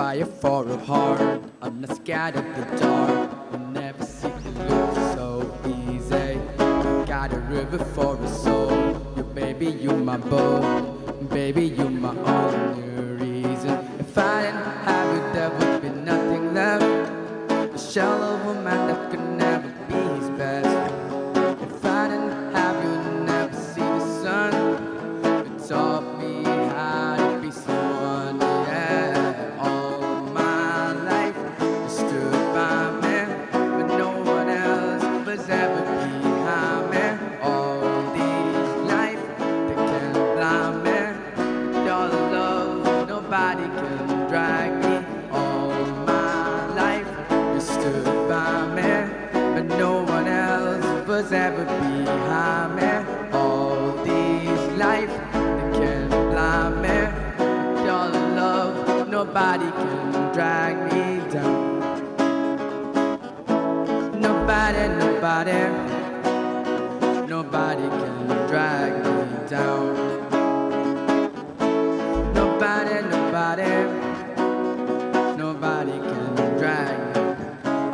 fire for a heart. I'm not scared of the dark. You never see it look so easy. Got a river for a soul. You baby, you my boat. Baby, you my only reason. If I didn't have you, there would be nothing left. A shallow woman that could never be his best. If I didn't have you, never see the sun. You taught me how to be someone, yeah. All my life you stood by me, but no one else was ever behind me. All these life they can't blind me. Your love, nobody can drag me. All my life you stood by me, but no one else was ever behind me. All these life they can't blind me. Your love, nobody can drag me down. Nobody, nobody, nobody can drag me down. Nobody, nobody, nobody can drag me.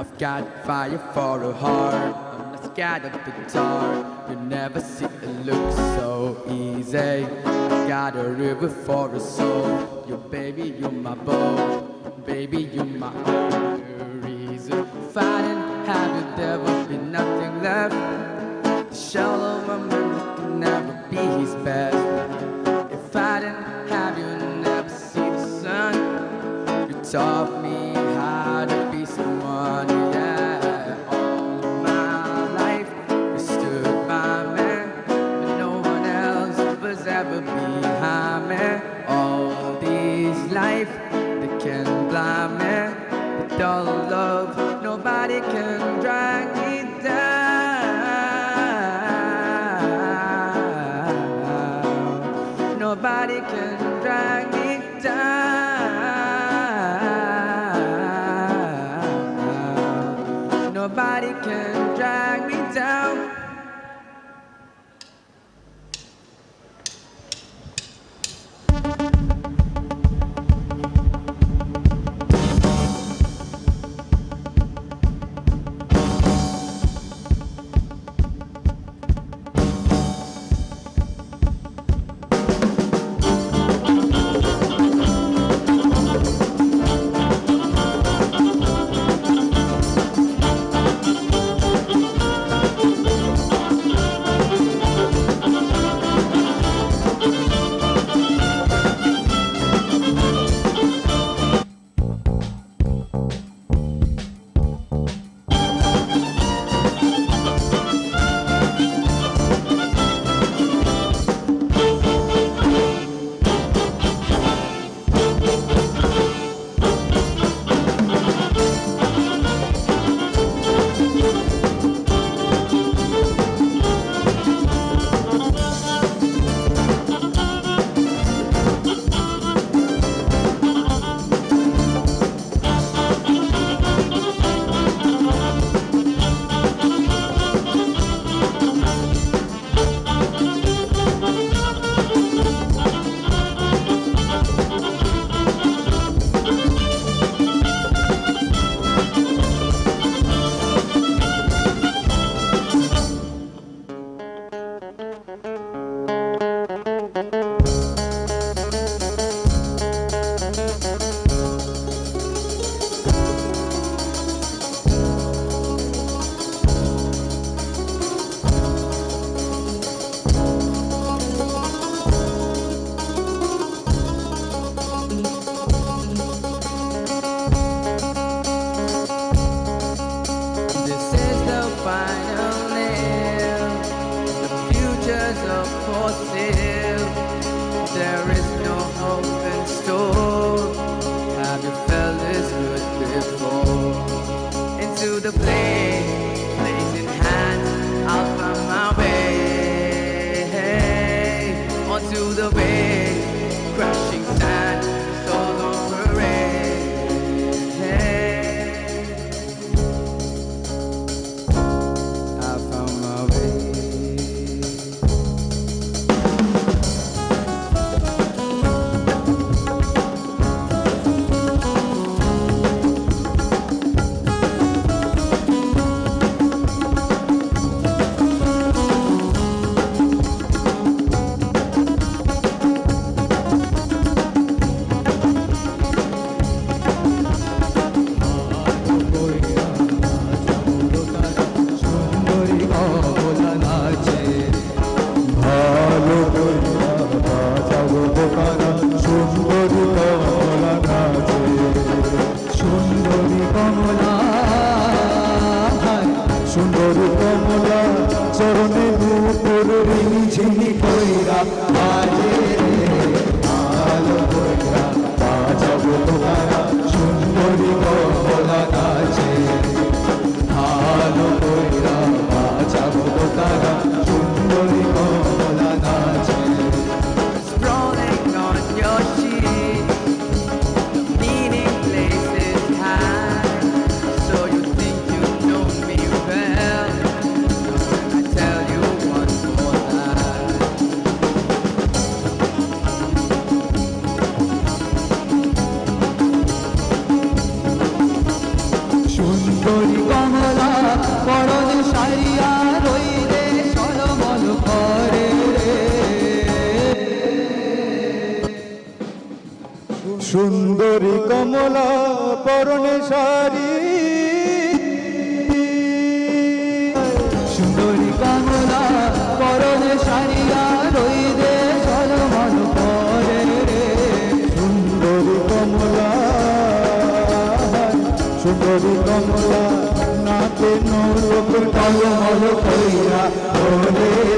I've got fire for a heart. I'm not scared of the dark. You never see it look so easy. I've got a river for a soul. You baby, you my boat. Baby, you my only reason. If I didn't have you, there would be nothing left. The shallow woman can never be his best. If I didn't have you, never see the sun. You taught me how to be someone, yeah. All my life you stood by me, but no one else was ever behind me. All these life they can blind me, but all love nobody can drag me down. Nobody can drag me down. Nobody can drag me down. সুন্দরী কমলা পরনে শাড়ি, সুন্দরী কমলা পরনে শাড়িয়া রইদে সলমন পরে রে। সুন্দরী কমলা, সুন্দরী কমলা নাচে নৌলোক টলমল কইরা ওরে